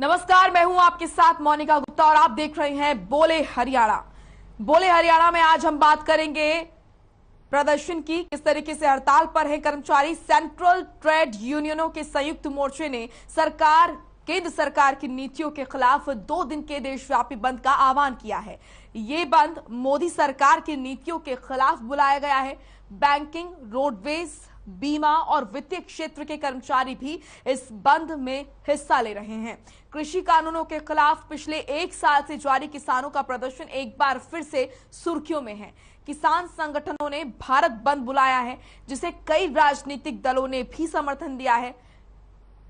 नमस्कार, मैं हूं आपके साथ मोनिका गुप्ता और आप देख रहे हैं बोले हरियाणा। बोले हरियाणा में आज हम बात करेंगे प्रदर्शन की। किस तरीके से हड़ताल पर है कर्मचारी। सेंट्रल ट्रेड यूनियनों के संयुक्त मोर्चे ने केंद्र सरकार की नीतियों के खिलाफ 2 दिन के देशव्यापी बंद का आह्वान किया है। ये बंद मोदी सरकार की नीतियों के खिलाफ बुलाया गया है। बैंकिंग, रोडवेज, बीमा और वित्तीय क्षेत्र के कर्मचारी भी इस बंद में हिस्सा ले रहे हैं। कृषि कानूनों के खिलाफ पिछले 1 साल से जारी किसानों का प्रदर्शन एक बार फिर से सुर्खियों में है। किसान संगठनों ने भारत बंद बुलाया है, जिसे कई राजनीतिक दलों ने भी समर्थन दिया है।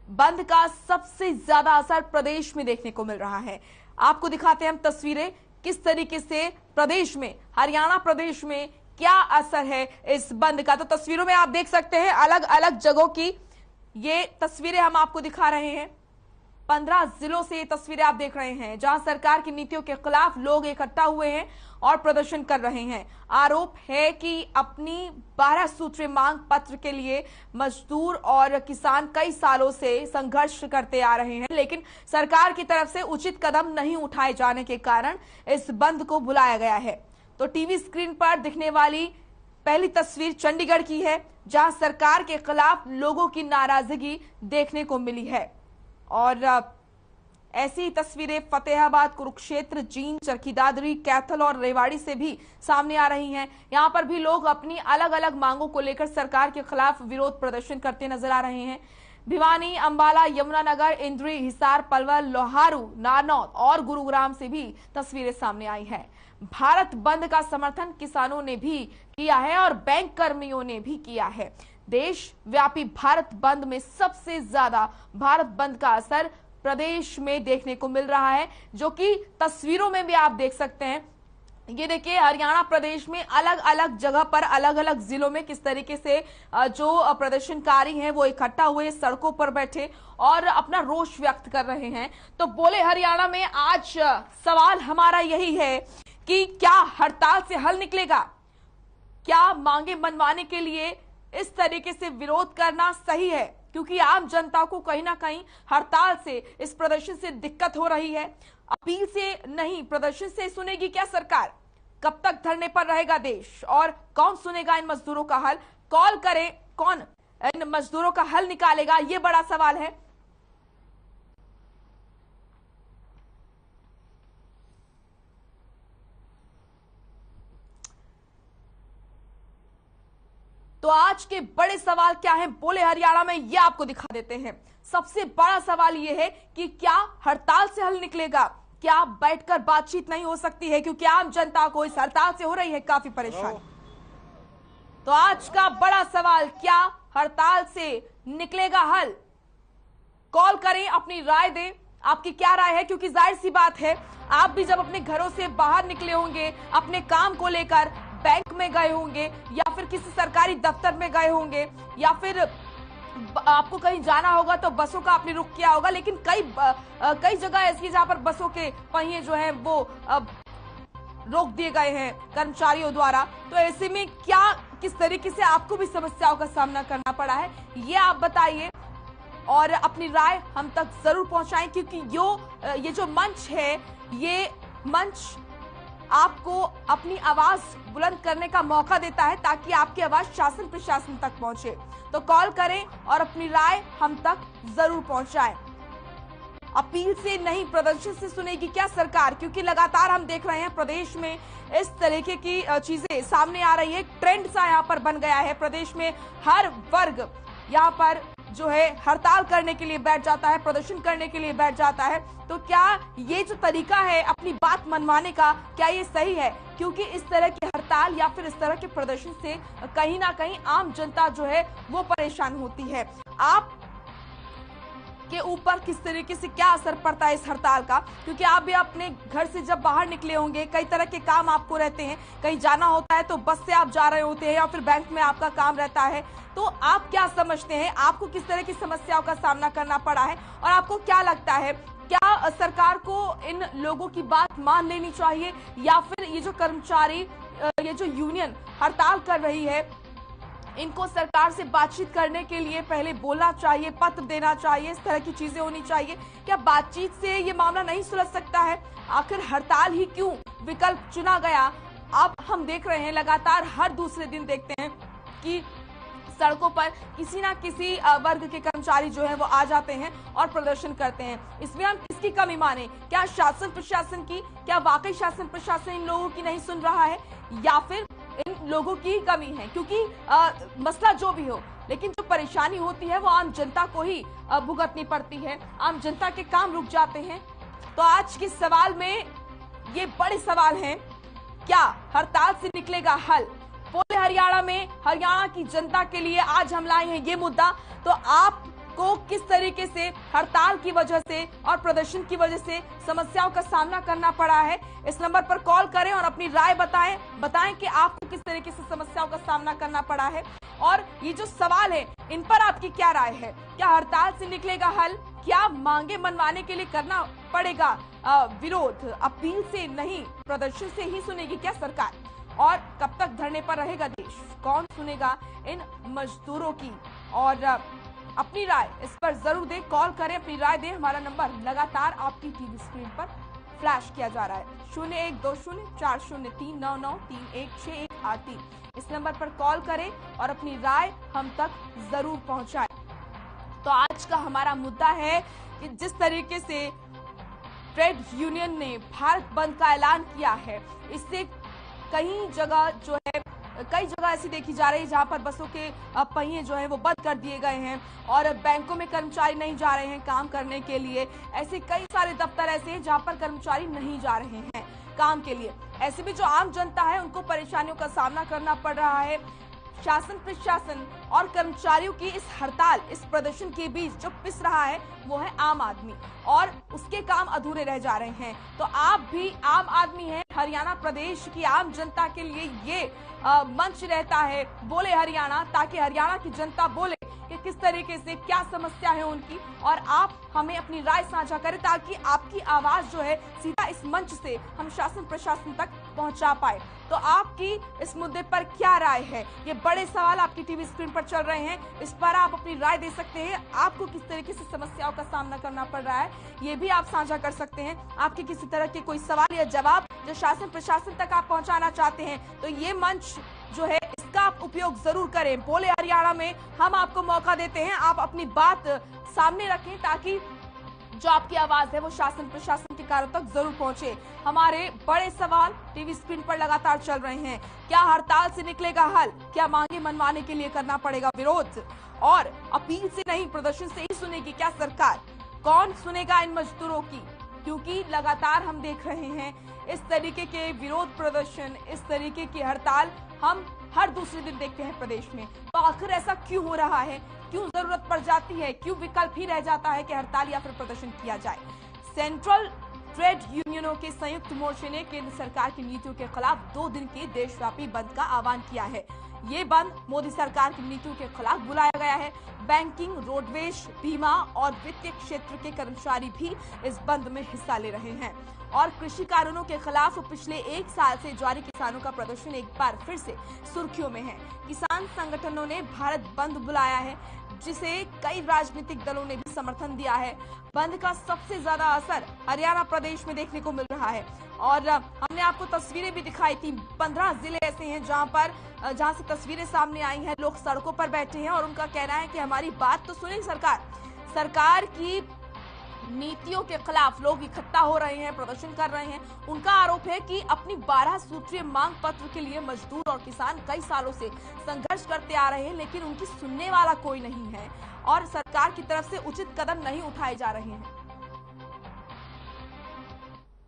बंद का सबसे ज्यादा असर प्रदेश में देखने को मिल रहा है। आपको दिखाते हैं हम तस्वीरें, किस तरीके से प्रदेश में, हरियाणा प्रदेश में क्या असर है इस बंद का। तो तस्वीरों में आप देख सकते हैं अलग अलग जगहों की ये तस्वीरें हम आपको दिखा रहे हैं। 15 जिलों से ये तस्वीरें आप देख रहे हैं, जहां सरकार की नीतियों के खिलाफ लोग इकट्ठा हुए हैं और प्रदर्शन कर रहे हैं। आरोप है कि अपनी 12 सूत्रीय मांग पत्र के लिए मजदूर और किसान कई सालों से संघर्ष करते आ रहे हैं, लेकिन सरकार की तरफ से उचित कदम नहीं उठाए जाने के कारण इस बंद को बुलाया गया है। तो टीवी स्क्रीन पर दिखने वाली पहली तस्वीर चंडीगढ़ की है, जहां सरकार के खिलाफ लोगों की नाराजगी देखने को मिली है। और ऐसी तस्वीरें फतेहाबाद, कुरुक्षेत्र, जींद, चरखी दादरी, कैथल और रेवाड़ी से भी सामने आ रही हैं। यहां पर भी लोग अपनी अलग अलग मांगों को लेकर सरकार के खिलाफ विरोध प्रदर्शन करते नजर आ रहे हैं। भिवानी, अंबाला, यमुनानगर, इंद्री, हिसार, पलवल, लोहारू, नारनौल और गुरुग्राम से भी तस्वीरें सामने आई है। भारत बंद का समर्थन किसानों ने भी किया है और बैंक कर्मियों ने भी किया है। देशव्यापी भारत बंद में सबसे ज्यादा भारत बंद का असर प्रदेश में देखने को मिल रहा है, जो कि तस्वीरों में भी आप देख सकते हैं। ये देखिए, हरियाणा प्रदेश में अलग अलग जगह पर, अलग अलग जिलों में किस तरीके से जो प्रदर्शनकारी हैं वो इकट्ठा हुए, सड़कों पर बैठे और अपना रोष व्यक्त कर रहे हैं। तो बोले हरियाणा में आज सवाल हमारा यही है कि क्या हड़ताल से हल निकलेगा? क्या मांगे मनवाने के लिए इस तरीके से विरोध करना सही है? क्योंकि आम जनता को कहीं ना कहीं हड़ताल से, इस प्रदर्शन से दिक्कत हो रही है। अपील से नहीं, प्रदर्शन से सुनेगी क्या सरकार? कब तक धरने पर रहेगा देश और कौन सुनेगा इन मजदूरों का हल? कॉल करें, कौन इन मजदूरों का हल निकालेगा? ये बड़ा सवाल है। तो आज के बड़े सवाल क्या हैं बोले हरियाणा में, ये आपको दिखा देते हैं। सबसे बड़ा सवाल यह है कि क्या हड़ताल से हल निकलेगा? क्या बैठकर बातचीत नहीं हो सकती है? क्योंकि आम जनता को इस हड़ताल से हो रही है काफी परेशानी। तो आज का बड़ा सवाल, क्या हड़ताल से निकलेगा हल? कॉल करें, अपनी राय दें, आपकी क्या राय है? क्योंकि जाहिर सी बात है, आप भी जब अपने घरों से बाहर निकले होंगे, अपने काम को लेकर बैंक में गए होंगे या फिर किसी सरकारी दफ्तर में गए होंगे या फिर आपको कहीं जाना होगा तो बसों का आपने रुख किया होगा, लेकिन कई जगह ऐसी जहां पर बसों के पहिए जो हैं वो रोक दिए गए हैं कर्मचारियों द्वारा। तो ऐसे में क्या, किस तरीके से आपको भी समस्याओं का सामना करना पड़ा है, ये आप बताइए और अपनी राय हम तक जरूर पहुंचाएं। क्योंकि ये जो मंच है, ये मंच आपको अपनी आवाज बुलंद करने का मौका देता है, ताकि आपकी आवाज शासन प्रशासन तक पहुंचे। तो कॉल करें और अपनी राय हम तक जरूर पहुंचाएं। अपील से नहीं, प्रदर्शन से सुनेगी क्या सरकार? क्योंकि लगातार हम देख रहे हैं प्रदेश में इस तरीके की चीजें सामने आ रही है। ट्रेंड सा यहाँ पर बन गया है प्रदेश में। हर वर्ग यहाँ पर जो है हड़ताल करने के लिए बैठ जाता है, प्रदर्शन करने के लिए बैठ जाता है। तो क्या ये जो तरीका है अपनी बात मनवाने का, क्या ये सही है? क्योंकि इस तरह की हड़ताल या फिर इस तरह के प्रदर्शन से कहीं ना कहीं आम जनता जो है वो परेशान होती है। आप के ऊपर किस तरीके से क्या असर पड़ता है इस हड़ताल का? क्योंकि आप भी अपने घर से जब बाहर निकले होंगे, कई तरह के काम आपको रहते हैं, कहीं जाना होता है तो बस से आप जा रहे होते हैं या फिर बैंक में आपका काम रहता है। तो आप क्या समझते हैं, आपको किस तरह की समस्याओं का सामना करना पड़ा है और आपको क्या लगता है, क्या सरकार को इन लोगों की बात मान लेनी चाहिए या फिर ये जो कर्मचारी, ये जो यूनियन हड़ताल कर रही है, इनको सरकार से बातचीत करने के लिए पहले बोलना चाहिए, पत्र देना चाहिए, इस तरह की चीजें होनी चाहिए। क्या बातचीत से ये मामला नहीं सुलझ सकता है? आखिर हड़ताल ही क्यों विकल्प चुना गया? अब हम देख रहे हैं, लगातार हर दूसरे दिन देखते हैं कि सड़कों पर किसी ना किसी वर्ग के कर्मचारी जो है वो आ जाते हैं और प्रदर्शन करते हैं। इसमें हम किसकी कमी माने? क्या शासन प्रशासन की? क्या वाकई शासन प्रशासन इन लोगों की नहीं सुन रहा है, या फिर इन लोगों की कमी है? क्योंकि मसला जो भी हो, लेकिन जो परेशानी होती है वो आम जनता को ही भुगतनी पड़ती है। आम जनता के काम रुक जाते हैं। तो आज के सवाल में ये बड़े सवाल हैं, क्या हड़ताल से निकलेगा हल? बोले हरियाणा में हरियाणा की जनता के लिए आज हम लाए हैं ये मुद्दा। तो आपको किस तरीके से हड़ताल की वजह से और प्रदर्शन की वजह से समस्याओं का सामना करना पड़ा है, इस नंबर पर कॉल करें और अपनी राय बताएं कि आपको किस तरीके से समस्याओं का सामना करना पड़ा है। और ये जो सवाल है, इन पर आपकी क्या राय है? क्या हड़ताल से निकलेगा हल? क्या मांगे मनवाने के लिए करना पड़ेगा विरोध? अपील से नहीं, प्रदर्शन से ही सुनेगी क्या सरकार? और कब तक धरने पर रहेगा देश? कौन सुनेगा इन मजदूरों की? और अपनी राय इस पर जरूर दें, कॉल करें, अपनी राय दें। हमारा नंबर लगातार आपकी टीवी स्क्रीन पर फ्लैश किया जा रहा है, 01204039931613। इस नंबर पर कॉल करें और अपनी राय हम तक जरूर पहुंचाएं। तो आज का हमारा मुद्दा है कि जिस तरीके से ट्रेड यूनियन ने भारत बंद का ऐलान किया है, इससे कई जगह ऐसी देखी जा रही है जहां पर बसों के पहिए जो है वो बंद कर दिए गए हैं और बैंकों में कर्मचारी नहीं जा रहे हैं काम करने के लिए। ऐसे कई सारे दफ्तर ऐसे हैं जहां पर कर्मचारी नहीं जा रहे हैं काम के लिए। ऐसे में जो आम जनता है उनको परेशानियों का सामना करना पड़ रहा है। शासन प्रशासन और कर्मचारियों की इस हड़ताल, इस प्रदर्शन के बीच जो पिस रहा है वो है आम आदमी, और उसके काम अधूरे रह जा रहे हैं। तो आप भी आम आदमी हैं। हरियाणा प्रदेश की आम जनता के लिए ये मंच रहता है बोले हरियाणा, ताकि हरियाणा की जनता बोले कि किस तरीके से क्या समस्या है उनकी, और आप हमें अपनी राय साझा करें ताकि आपकी आवाज जो है सीधा इस मंच से हम शासन प्रशासन तक पहुंचा पाए। तो आपकी इस मुद्दे पर क्या राय है? ये बड़े सवाल आपकी टीवी स्क्रीन पर चल रहे हैं, इस पर आप अपनी राय दे सकते हैं। आपको किस तरीके से समस्याओं का सामना करना पड़ रहा है ये भी आप साझा कर सकते हैं। आपके किसी तरह के कोई सवाल या जवाब जो शासन प्रशासन तक आप पहुंचाना चाहते हैं, तो ये मंच जो है इसका आप उपयोग जरूर करें। बोले हरियाणा में हम आपको मौका देते हैं, आप अपनी बात सामने रखें ताकि जो आपकी आवाज है वो शासन प्रशासन के कार्यों तक जरूर पहुंचे। हमारे बड़े सवाल टीवी स्क्रीन पर लगातार चल रहे हैं। क्या हड़ताल से निकलेगा हल? क्या मांगे मनवाने के लिए करना पड़ेगा विरोध? और अपील से नहीं, प्रदर्शन से ही सुनेगी क्या सरकार? कौन सुनेगा इन मजदूरों की? क्योंकि लगातार हम देख रहे हैं इस तरीके के विरोध प्रदर्शन, इस तरीके की हड़ताल हम हर दूसरे दिन देखते हैं प्रदेश में। तो आखिर ऐसा क्यों हो रहा है? क्यों जरूरत पड़ जाती है? क्यों विकल्प ही रह जाता है कि हड़ताल या फिर प्रदर्शन किया जाए? सेंट्रल ट्रेड यूनियनों के संयुक्त मोर्चे ने केंद्र सरकार की नीतियों के खिलाफ 2 दिन के देशव्यापी बंद का आह्वान किया है। ये बंद मोदी सरकार की नीतियों के खिलाफ बुलाया गया है। बैंकिंग, रोडवेज, बीमा और वित्तीय क्षेत्र के कर्मचारी भी इस बंद में हिस्सा ले रहे हैं। और कृषि कानूनों के खिलाफ पिछले 1 साल से जारी किसानों का प्रदर्शन एक बार फिर से सुर्खियों में है। किसान संगठनों ने भारत बंद बुलाया है, जिसे कई राजनीतिक दलों ने भी समर्थन दिया है। बंद का सबसे ज्यादा असर हरियाणा प्रदेश में देखने को मिल रहा है और हमने आपको तस्वीरें भी दिखाई थी। 15 जिले ऐसे हैं जहां से तस्वीरें सामने आई हैं। लोग सड़कों पर बैठे हैं और उनका कहना है कि हमारी बात तो सुने सरकार की नीतियों के खिलाफ लोग इकट्ठा हो रहे हैं, प्रदर्शन कर रहे हैं। उनका आरोप है कि अपनी 12 सूत्रीय मांग पत्र के लिए मजदूर और किसान कई सालों से संघर्ष करते आ रहे हैं, लेकिन उनकी सुनने वाला कोई नहीं है और सरकार की तरफ से उचित कदम नहीं उठाए जा रहे हैं।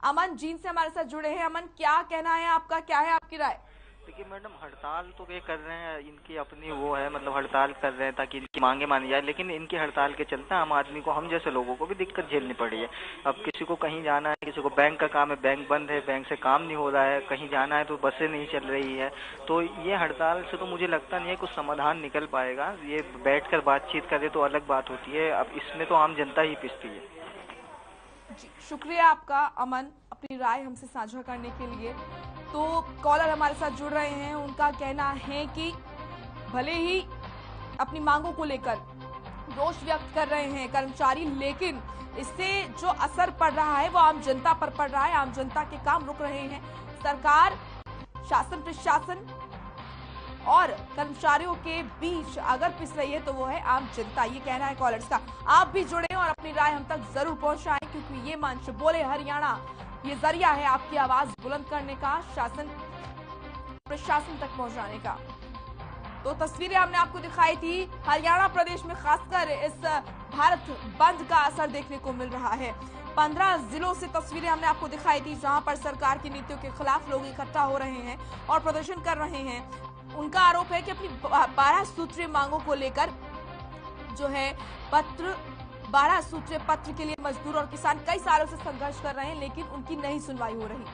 अमन जींद से हमारे साथ जुड़े हैं। अमन, क्या कहना है आपका? क्या है आपकी राय? देखिए मैडम, हड़ताल तो ये कर रहे हैं, इनकी अपनी वो है, मतलब हड़ताल कर रहे हैं ताकि इनकी मांगे मानी जाए, लेकिन इनकी हड़ताल के चलते आम आदमी को, हम जैसे लोगों को भी दिक्कत झेलनी पड़ी है। अब किसी को कहीं जाना है, किसी को बैंक का काम है, बैंक बंद है, बैंक से काम नहीं हो रहा है, कहीं जाना है तो बसें नहीं चल रही है। तो ये हड़ताल से तो मुझे लगता नहीं है कुछ समाधान निकल पाएगा। ये बैठ कर बातचीत करे तो अलग बात होती है, अब इसमें तो आम जनता ही पिसती है। जी, शुक्रिया आपका अमन, अपनी राय हमसे साझा करने के लिए। तो कॉलर हमारे साथ जुड़ रहे हैं, उनका कहना है कि भले ही अपनी मांगों को लेकर रोष व्यक्त कर रहे हैं कर्मचारी, लेकिन इससे जो असर पड़ रहा है वो आम जनता पर पड़ रहा है। आम जनता के काम रुक रहे हैं। सरकार, शासन प्रशासन और कर्मचारियों के बीच अगर पिस रही है तो वो है आम जनता। ये कहना है कॉलर्स का। आप भी जुड़े और अपनी राय हम तक जरूर पहुंचाएं, क्योंकि ये मंच बोले हरियाणा ये जरिया है आपकी आवाज बुलंद करने का, शासन प्रशासन तक पहुंचाने का। तो तस्वीरें हमने आपको दिखाई थी। हरियाणा प्रदेश में खासकर इस भारत बंद का असर देखने को मिल रहा है। 15 जिलों से तस्वीरें हमने आपको दिखाई थी, जहां पर सरकार की नीतियों के खिलाफ लोग इकट्ठा हो रहे हैं और प्रदर्शन कर रहे हैं। उनका आरोप है कि अपनी 12 सूत्रीय मांगों को लेकर जो है 12 सूत्रीय पत्र के लिए मजदूर और किसान कई सालों से संघर्ष कर रहे हैं, लेकिन उनकी नहीं सुनवाई हो रही।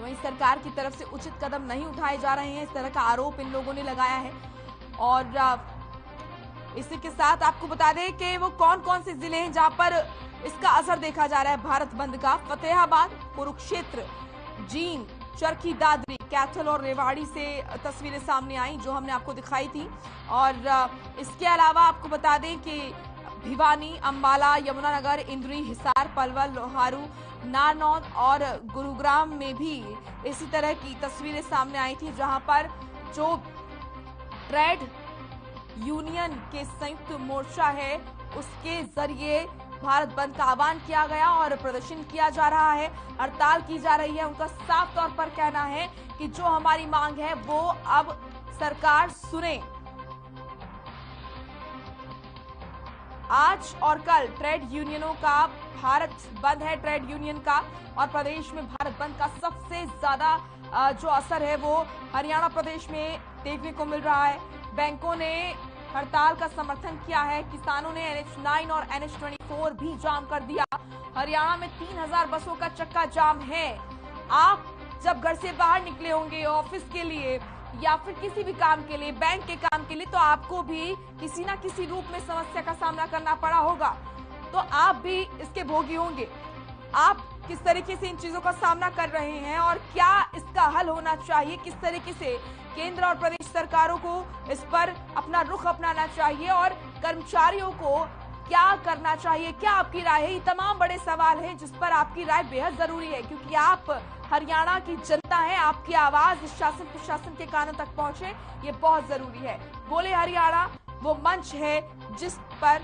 वहीं सरकार की तरफ से उचित कदम नहीं उठाए जा रहे हैं, इस तरह का आरोप इन लोगों ने लगाया है। और इसी के साथ आपको बता दें कि वो कौन कौन से जिले हैं जहां पर इसका असर देखा जा रहा है भारत बंद का। फतेहाबाद, कुरुक्षेत्र, जींद, चरखी दादरी, कैथल और रेवाड़ी से तस्वीरें सामने आई जो हमने आपको दिखाई थी। और इसके अलावा आपको बता दें कि भिवानी, अंबाला, यमुनानगर, इंद्री, हिसार, पलवल, लोहारू, नारनौल और गुरुग्राम में भी इसी तरह की तस्वीरें सामने आई थी, जहां पर जो ट्रेड यूनियन के संयुक्त मोर्चा है उसके जरिए भारत बंद का आह्वान किया गया और प्रदर्शन किया जा रहा है, हड़ताल की जा रही है। उनका साफ तौर पर कहना है कि जो हमारी मांग है वो अब सरकार सुने। आज और कल ट्रेड यूनियनों का भारत बंद है, ट्रेड यूनियन का, और प्रदेश में भारत बंद का सबसे ज्यादा जो असर है वो हरियाणा प्रदेश में देखने को मिल रहा है। बैंकों ने हड़ताल का समर्थन किया है, किसानों ने NH9 और NH24 भी जाम कर दिया। हरियाणा में 3000 बसों का चक्का जाम है। आप जब घर से बाहर निकले होंगे ऑफिस के लिए या फिर किसी भी काम के लिए, बैंक के काम के लिए, तो आपको भी किसी ना किसी रूप में समस्या का सामना करना पड़ा होगा। तो आप भी इसके भोगी होंगे। आप किस तरीके से इन चीजों का सामना कर रहे हैं और क्या इसका हल होना चाहिए, किस तरीके से केंद्र और प्रदेश सरकारों को इस पर अपना रुख अपनाना चाहिए और कर्मचारियों को क्या करना चाहिए, क्या आपकी राय है? ये तमाम बड़े सवाल हैं जिस पर आपकी राय बेहद जरूरी है, क्योंकि आप हरियाणा की जनता है। आपकी आवाज शासन प्रशासन के कानों तक पहुंचे, ये बहुत जरूरी है। बोले हरियाणा वो मंच है जिस पर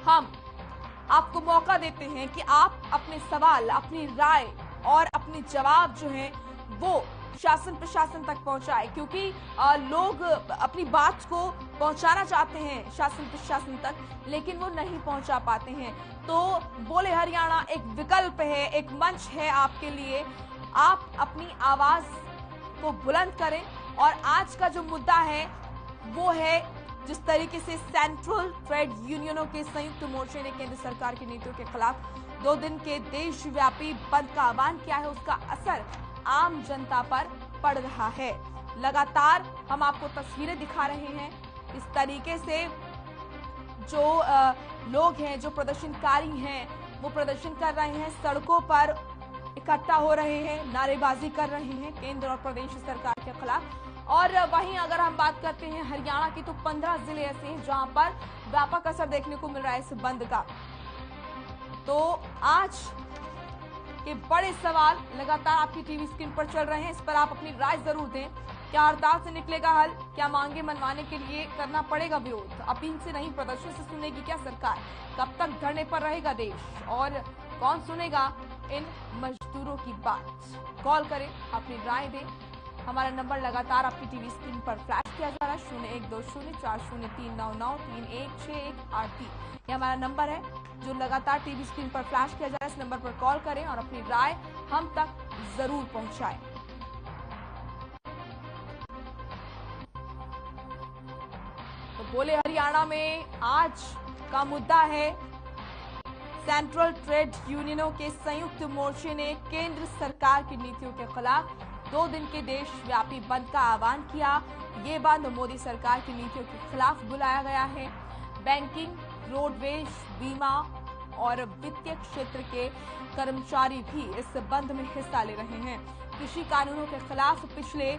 हम आपको मौका देते हैं कि आप अपने सवाल, अपनी राय और अपने जवाब जो हैं वो शासन प्रशासन तक पहुंचाए, क्योंकि लोग अपनी बात को पहुंचाना चाहते हैं शासन प्रशासन तक, लेकिन वो नहीं पहुंचा पाते हैं। तो बोले हरियाणा एक विकल्प है, एक मंच है आपके लिए। आप अपनी आवाज को बुलंद करें। और आज का जो मुद्दा है वो है जिस तरीके से सेंट्रल ट्रेड यूनियनों के संयुक्त मोर्चे ने केंद्र सरकार की नीतियों के खिलाफ 2 दिन के देशव्यापी बंद का आह्वान किया है, उसका असर आम जनता पर पड़ रहा है। लगातार हम आपको तस्वीरें दिखा रहे हैं इस तरीके से जो लोग हैं, जो प्रदर्शनकारी हैं, वो प्रदर्शन कर रहे हैं, सड़कों पर इकट्ठा हो रहे हैं, नारेबाजी कर रहे हैं केंद्र और प्रदेश सरकार के खिलाफ। और वहीं अगर हम बात करते हैं हरियाणा की, तो 15 जिले ऐसे हैं जहां पर व्यापक असर देखने को मिल रहा है इस बंद का। तो आज के बड़े सवाल लगातार आपकी टीवी स्क्रीन पर चल रहे हैं, इस पर आप अपनी राय जरूर दें। क्या हड़ताल से निकलेगा हल? क्या मांगे मनवाने के लिए करना पड़ेगा विरोध? अपील से नहीं, प्रदर्शन से सुनेगी क्या सरकार? कब तक धरने पर रहेगा देश? और कौन सुनेगा इन मजदूरों की बात? कॉल करें, अपनी राय दें। हमारा नंबर लगातार आपकी टीवी स्क्रीन पर फ्लैश किया जा रहा है, 01204039931618। ये हमारा नंबर है जो लगातार टीवी स्क्रीन पर फ्लैश किया जा रहा है। इस नंबर पर कॉल करें और अपनी राय हम तक जरूर पहुंचाएं। तो बोले हरियाणा में आज का मुद्दा है सेंट्रल ट्रेड यूनियनों के संयुक्त मोर्चे ने केंद्र सरकार की नीतियों के खिलाफ 2 दिन के देशव्यापी बंद का आह्वान किया। ये बंद मोदी सरकार की नीतियों के खिलाफ बुलाया गया है। बैंकिंग, रोडवेज, बीमा और वित्तीय क्षेत्र के कर्मचारी भी इस बंद में हिस्सा ले रहे हैं। कृषि कानूनों के खिलाफ पिछले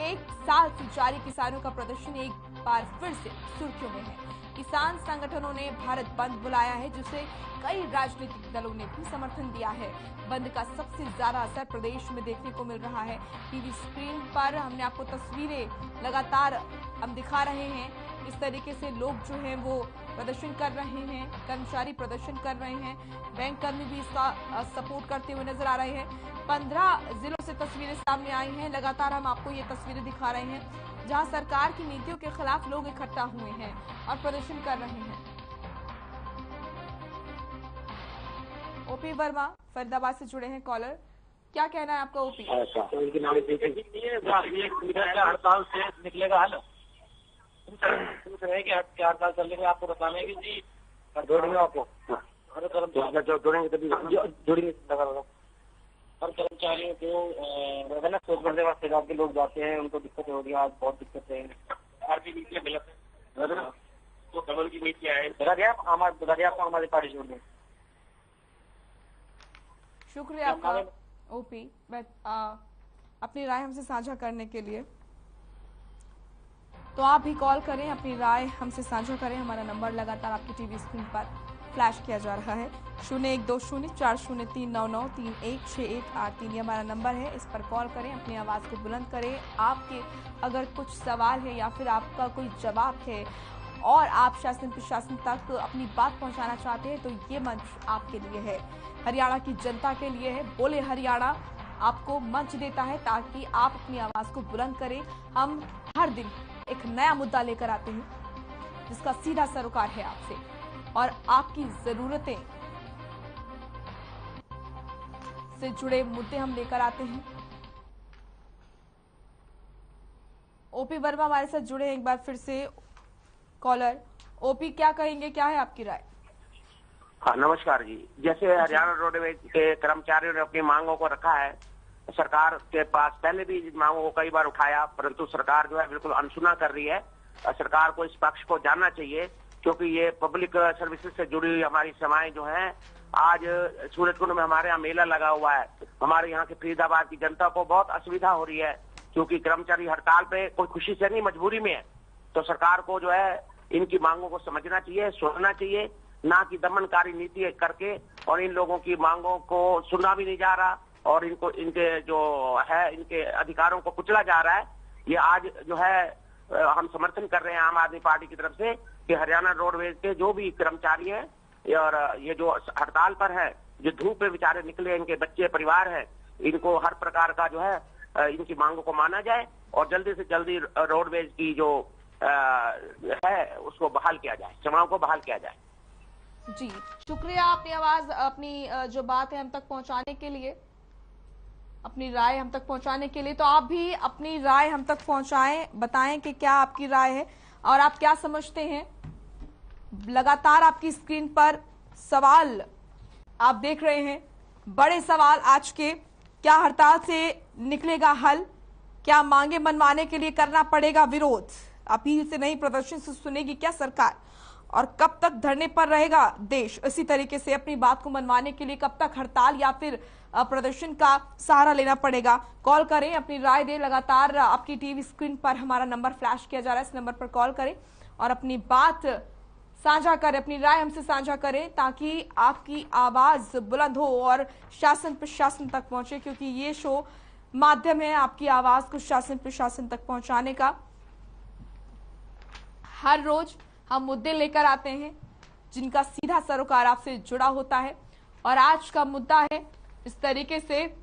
एक साल से जारी किसानों का प्रदर्शन एक बार फिर से सुर्खियों में है। किसान संगठनों ने भारत बंद बुलाया है, जिसे कई राजनीतिक दलों ने भी समर्थन दिया है। बंद का सबसे ज्यादा असर प्रदेश में देखने को मिल रहा है। टीवी स्क्रीन पर हमने आपको तस्वीरें लगातार हम दिखा रहे हैं। इस तरीके से लोग जो हैं वो प्रदर्शन कर रहे हैं, कर्मचारी प्रदर्शन कर रहे हैं, बैंक कर्मी भी इसका सपोर्ट करते हुए नजर आ रहे हैं। 15 जिलों से तस्वीरें सामने आई हैं। लगातार हम आपको ये तस्वीरें दिखा रहे हैं जहां सरकार की नीतियों के खिलाफ लोग इकट्ठा हुए हैं और प्रदर्शन कर रहे हैं। ओपी वर्मा फरीदाबाद से जुड़े हैं कॉलर, क्या कहना है आपका ओपी? हड़ताल से निकलेगा हल पूछ रहे कि हड़ताल चलने में आपको बताना है कि जी जोड़ेंगे आपको जोड़ेंगे तभी जोड़ेंगे हर कर्मचारियों को ना सोच करने वास्ते के लोग जाते हैं, उनको दिक्कत हो रही है। आज बहुत दिक्कत है। आरती नीतियाँ गलत तो कमल की नीतियाँ है बता दिया आपको हमारी पार्टी छोड़ दें। शुक्रिया आपका ओपी, अपनी राय हमसे साझा करने के लिए। तो आप भी कॉल करें, अपनी राय हमसे साझा करें। हमारा नंबर लगातार आपकी टीवी स्क्रीन पर फ्लैश किया जा रहा है। 01204039316168 ये हमारा नंबर है। इस पर कॉल करें, अपनी आवाज को बुलंद करें। आपके अगर कुछ सवाल है या फिर आपका कोई जवाब है और आप शासन प्रशासन तक अपनी बात पहुंचाना चाहते हैं तो ये मंच आपके लिए है, हरियाणा की जनता के लिए है। बोले हरियाणा आपको मंच देता है ताकि आप अपनी आवाज को बुलंद करें। हम हर दिन एक नया मुद्दा लेकर आते हैं जिसका सीधा सरोकार है आपसे और आपकी जरूरतें से जुड़े मुद्दे हम लेकर आते हैं। ओपी वर्मा हमारे साथ जुड़े हैं एक बार फिर से कॉलर। ओपी, क्या कहेंगे, क्या है आपकी राय? हाँ नमस्कार जी। जैसे हरियाणा रोडवेज के कर्मचारियों ने अपनी मांगों को रखा है, सरकार के पास पहले भी इन मांगों को कई बार उठाया, परंतु सरकार जो है बिल्कुल अनसुना कर रही है। सरकार को इस पक्ष को जानना चाहिए क्योंकि ये पब्लिक सर्विसेज से जुड़ी हुई हमारी सेवाएं जो हैं, आज सूरजकुंड में हमारे यहाँ मेला लगा हुआ है। हमारे यहाँ के फरीदाबाद की जनता को बहुत असुविधा हो रही है क्योंकि कर्मचारी हड़ताल पे कोई खुशी से नहीं, मजबूरी में है। तो सरकार को जो है इनकी मांगों को समझना चाहिए, सुनना चाहिए, ना कि दमनकारी नीति करके और इन लोगों की मांगों को सुना भी नहीं जा रहा और इनको इनके जो है इनके अधिकारों को कुचला जा रहा है। ये आज जो है हम समर्थन कर रहे हैं आम आदमी पार्टी की तरफ से कि हरियाणा रोडवेज के जो भी कर्मचारी हैं और ये जो हड़ताल पर है, जो धूप पे बेचारे निकले, इनके बच्चे परिवार है, इनको हर प्रकार का जो है इनकी मांगों को माना जाए और जल्दी से जल्दी रोडवेज की जो है उसको बहाल किया जाए, सेवाओं को बहाल किया जाए। जी शुक्रिया, अपनी आवाज, अपनी जो बात है हम तक पहुंचाने के लिए, अपनी राय हम तक पहुंचाने के लिए। तो आप भी अपनी राय हम तक पहुंचाएं, बताएं कि क्या आपकी राय है और आप क्या समझते हैं। लगातार आपकी स्क्रीन पर सवाल आप देख रहे हैं, बड़े सवाल आज के। क्या हड़ताल से निकलेगा हल? क्या मांगे मनवाने के लिए करना पड़ेगा विरोध? अपील से नहीं, प्रदर्शन से सुनेगी क्या सरकार? और कब तक धरने पर रहेगा देश? इसी तरीके से अपनी बात को मनवाने के लिए कब तक हड़ताल या फिर प्रदर्शन का सहारा लेना पड़ेगा? कॉल करें, अपनी राय दें। लगातार आपकी टीवी स्क्रीन पर हमारा नंबर फ्लैश किया जा रहा है, इस नंबर पर कॉल करें और अपनी बात साझा करें, अपनी राय हमसे साझा करें ताकि आपकी आवाज बुलंद हो और शासन प्रशासन तक पहुंचे, क्योंकि ये शो माध्यम है आपकी आवाज को शासन प्रशासन तक पहुंचाने का। हर रोज हम मुद्दे लेकर आते हैं जिनका सीधा सरोकार आपसे जुड़ा होता है और आज का मुद्दा है इस तरीके से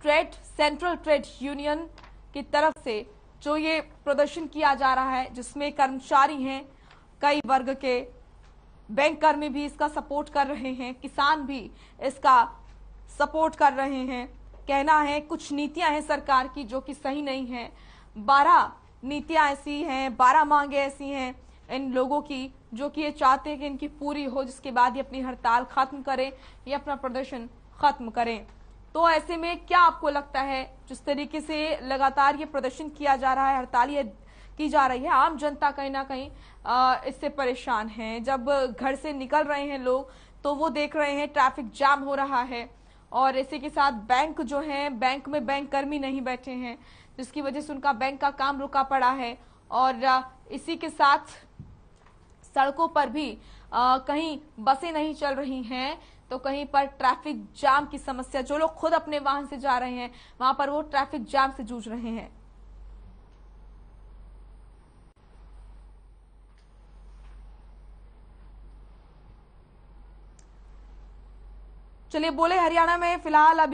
सेंट्रल ट्रेड यूनियन की तरफ से जो ये प्रदर्शन किया जा रहा है, जिसमें कर्मचारी हैं कई वर्ग के, बैंक कर्मी भी इसका सपोर्ट कर रहे हैं, किसान भी इसका सपोर्ट कर रहे हैं। कहना है कुछ नीतियां हैं सरकार की जो कि सही नहीं है। 12 नीतियां ऐसी हैं, 12 मांगे ऐसी हैं इन लोगों की जो कि ये चाहते हैं कि इनकी पूरी हो, जिसके बाद ये अपनी हड़ताल खत्म करें या अपना प्रदर्शन खत्म करें। तो ऐसे में क्या आपको लगता है, जिस तरीके से लगातार ये प्रदर्शन किया जा रहा है, हड़ताल ये की जा रही है। आम जनता कहीं ना कहीं इससे परेशान है। जब घर से निकल रहे हैं लोग तो वो देख रहे हैं ट्रैफिक जाम हो रहा है, और इसी के साथ बैंक जो है, बैंक में बैंक कर्मी नहीं बैठे हैं, जिसकी वजह से उनका बैंक का काम रुका पड़ा है। और इसी के साथ सड़कों पर भी कहीं बसें नहीं चल रही हैं, तो कहीं पर ट्रैफिक जाम की समस्या, जो लोग खुद अपने वाहन से जा रहे हैं वहां पर वो ट्रैफिक जाम से जूझ रहे हैं। चलिए, बोले हरियाणा में फिलहाल अभी